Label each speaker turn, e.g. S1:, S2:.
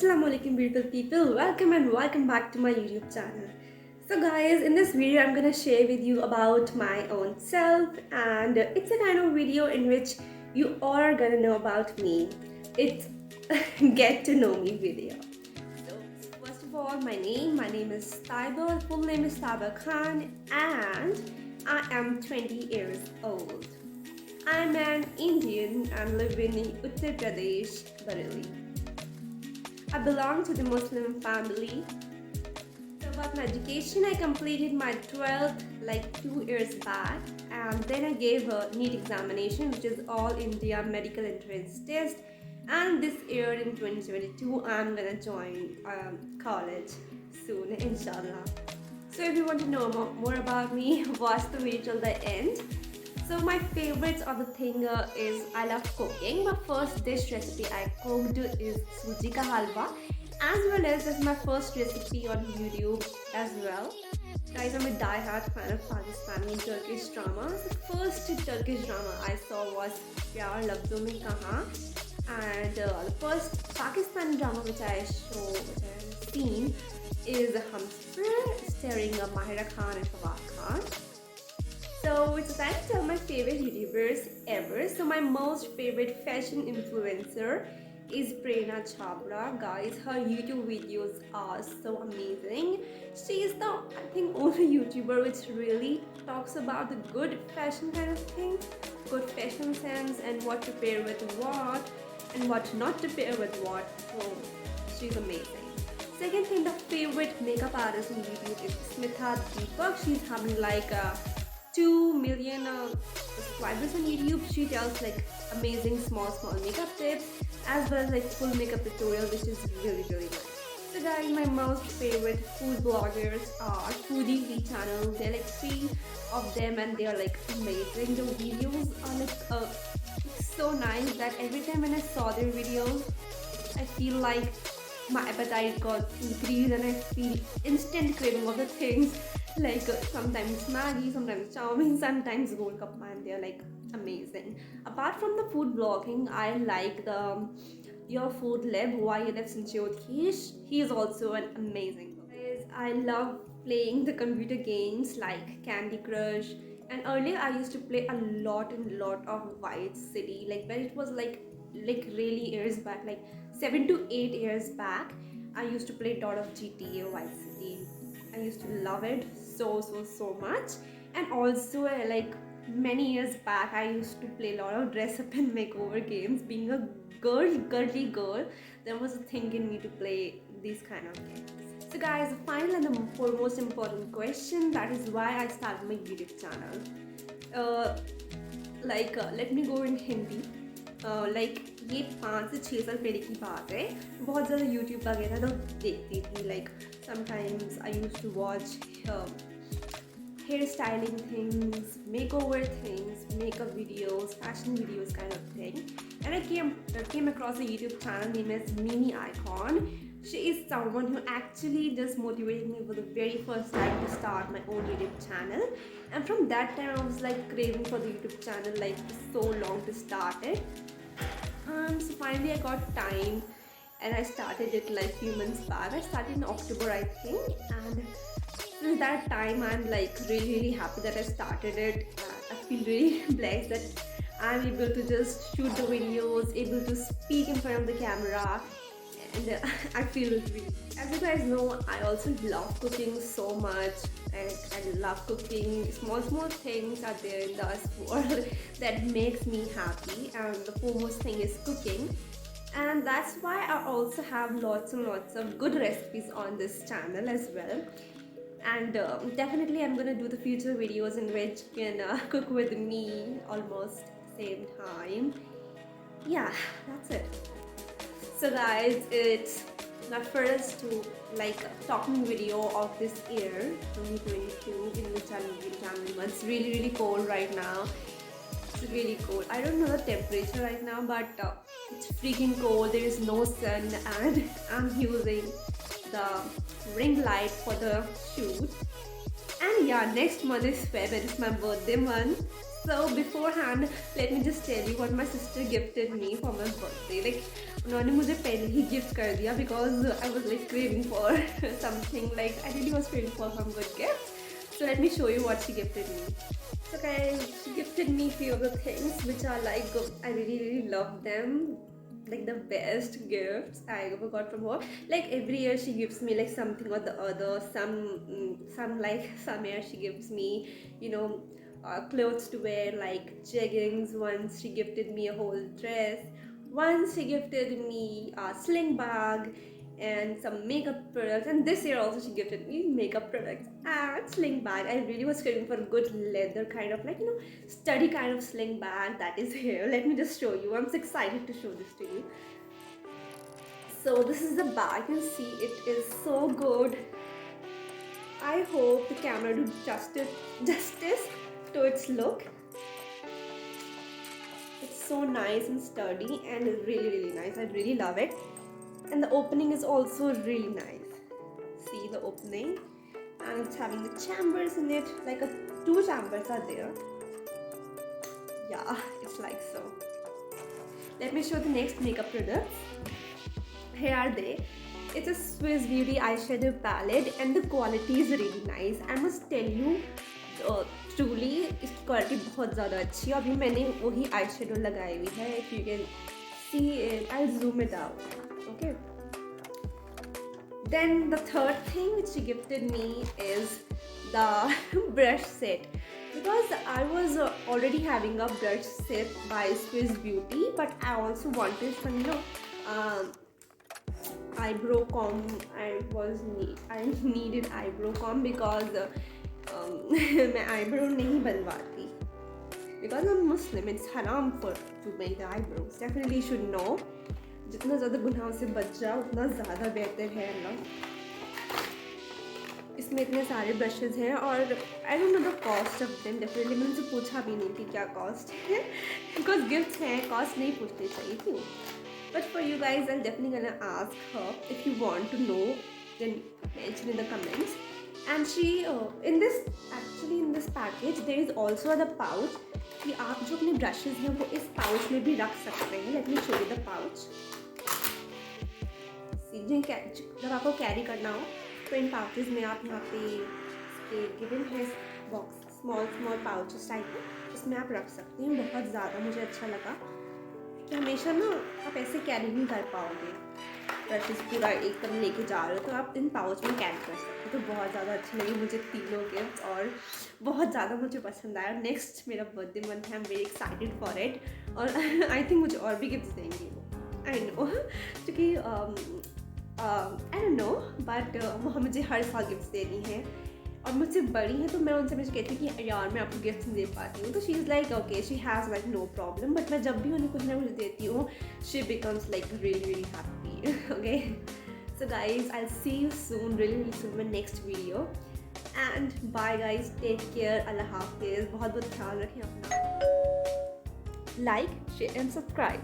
S1: Assalamualaikum beautiful people, welcome back to my YouTube channel. So guys, in this video I'm gonna share with you about my own self, and it's a kind of video in which you all are gonna know about me. It's get to know me video. So first of all, my name is Taiba, full name is Taiba Khan, and I am 20 years old. I'm an Indian and live in Uttar Pradesh, Bareilly. I belong to the Muslim family. So about my education, I completed my 12th like 2 years back, and then I gave a NEET examination, which is All India Medical Entrance Test. And this year in 2022, I'm gonna join college soon, inshallah. So if you want to know more about me, watch the video till the end. So my favorites of the thing is I love cooking. My first dish recipe I cooked is suji ka halwa, as well as this is my first recipe on YouTube as well. Guys, I'm a die-hard fan of Pakistani and Turkish dramas. The first Turkish drama I saw was Pyar Labdon Mein Kahan, and the first Pakistani drama which I have seen is Hamster, starring Mahira Khan and Fawad Khan. So it's time to tell my favorite YouTubers ever. So my most favorite fashion influencer is Prerna Chhabra. Guys, her YouTube videos are so amazing. She is the, I think, only YouTuber which really talks about the good fashion kind of thing, good fashion sense, and what to pair with what and what not to pair with what. So she's amazing. Second thing, the favorite makeup artist on YouTube is Smitha Deepak. She's having like 2 million subscribers on YouTube. She tells like amazing small makeup tips as well as like full makeup tutorial, which is really nice. So guys, my most favorite food bloggers are Foodie V channel. There are like 3 of them and they are like amazing. The videos are like so nice that every time when I saw their videos, I feel like my appetite got increased and I feel instant craving of the things, like sometimes Maggi, sometimes chow-mein, sometimes Golgappa, and they're like amazing. Apart from the food blogging, I like the Your Food Lab, YLF Sinchiothesh. He is also an amazing guys. I love playing the computer games like Candy Crush, and earlier I used to play a lot of White City, like when it was like really years back, like 7 to 8 years back. I used to play a lot of GTA Vice City. I used to love it so much. And also like many years back, I used to play a lot of dress up and makeover games. Being a girly girl, there was a thing in me to play these kind of games. So guys, the final and the foremost important question, that is why I started my YouTube channel. Let me go in Hindi. ये 5 से 6 साल पहले की बात है. बहुत ज़्यादा YouTube वगैरह तो देखती थी. Like sometimes I used to watch hair styling things, makeover things, makeup videos, fashion videos kind of thing. And I came across a YouTube channel named as Mimi Icon. She is someone who actually just motivated me for the very first time to start my own YouTube channel. And from that time I was like craving for the YouTube channel like so long to start it. So finally I got time and I started it like few months back. I started in October, I think, and since that time I'm like really happy that I started it. I feel really blessed that I'm able to just shoot the videos, able to speak in front of the camera, and I feel really. As you guys know, I also love cooking so much. I love cooking. Small things are there in this world that makes me happy, and the foremost thing is cooking. And that's why I also have lots and lots of good recipes on this channel as well. And definitely I'm gonna do the future videos in which you can cook with me almost same time. Yeah, that's it. So guys, it's my first talking video of this year 2022, in which I'm traveling. It's really cold right now. It's really cold. I don't know the temperature right now, but it's freaking cold. There is no sun and I'm using the ring light for the shoot. And yeah, next month is Feb and it's my birthday month. So beforehand, let me just tell you what my sister gifted me for my birthday. Like, उन्होंने मुझे पहले ही gift कर दिया because I was like craving for something. Like I really was craving for some good gift. So let me show you what she gifted me. So guys, she gifted me few of the things which are like I really love them. Like the best gifts I ever got from her. Like every year she gives me like something or the other. Some like some year she gives me, you know, clothes to wear like jeggings. Once she gifted me a whole dress. Once she gifted me a sling bag and some makeup products, and this year also she gifted me makeup products and sling bag. I really was craving for a good leather kind of, like, you know, sturdy kind of sling bag that is here. Let me just show you. I'm so excited to show this to you. So this is the bag. You can see it is so good. I hope the camera do justice to its look. It's so nice and sturdy and really nice. I really love it. And the opening is also really nice. See the opening, and it's having the chambers in it, like two chambers are there. Yeah, it's like so. Let me show the next makeup products. Here are they. It's a Swiss Beauty eyeshadow palette and the quality is really nice. I must tell you, truly इसकी quality बहुत ज़्यादा अच्छी है. अभी मैंने वही eye shadow लगाई हुई है. If you can see it, I'll zoom it out. Okay. Then the third thing which she gifted me is the brush set, because I was already having a brush set by Swiss Beauty, but I also wanted some, you know, eyebrow comb. I needed eyebrow comb because मैं eyebrow नहीं बनवाती. Because I'm Muslim, it's haram to make the eyebrows. Definitely you should know. जितना ज़्यादा गुनाहों से बच जाओ उतना ज़्यादा बेहतर है अल्लाह. इसमें इतने सारे ब्रशेज़ हैं और I don't know the cost of them. Definitely मैंने उनसे पूछा भी नहीं कि क्या कॉस्ट है, बिकॉज गिफ्ट्स हैं, कॉस्ट नहीं पूछनी चाहिए. क्यों? But for you guys I am definitely gonna ask her. If you want to know then mention in the comments. And she in this package there is also the pouch, कि आप जो अपने brushes हैं वो इस pouch में भी रख सकते हैं. Let me show you the pouch. जब आपको कैरी करना हो तो इन पाउचेस में आप यहाँ पे गिवन है बॉक्स, स्मॉल पाउचेस टाइप में, उसमें आप रख सकते हैं. बहुत ज़्यादा मुझे अच्छा लगा कि हमेशा ना आप ऐसे कैरी नहीं कर पाओगे. ब्रशेस पूरा एकदम लेके जा रहे हो तो आप इन पाउच में कैरी कर सकते हो. तो बहुत ज़्यादा अच्छी लगी मुझे तीनों गिफ्ट्स और बहुत ज़्यादा मुझे पसंद आया. नेक्स्ट मेरा बर्थडे मंथ है, I am very excited for it. और आई थिंक मुझे और भी गिफ्ट्स देंगे वो, आई नो, क्योंकि आई डोंट नो, बट वो मुझे हर साल गिफ्ट्स देनी है और मुझसे बड़ी हैं. तो मैं उनसे मुझे कहती हूँ कि यार मैं आपको गिफ्ट नहीं दे पाती हूँ. तो she is like okay, she has like no problem. But मैं जब भी उन्हें कुछ ना कुछ देती हूँ, she becomes like really happy. Okay, so guys I see you soon, really soon my next video. And bye guys, take care, अल्लाह हाफिज़. बहुत ख्याल रखें अपना. Like, share and subscribe.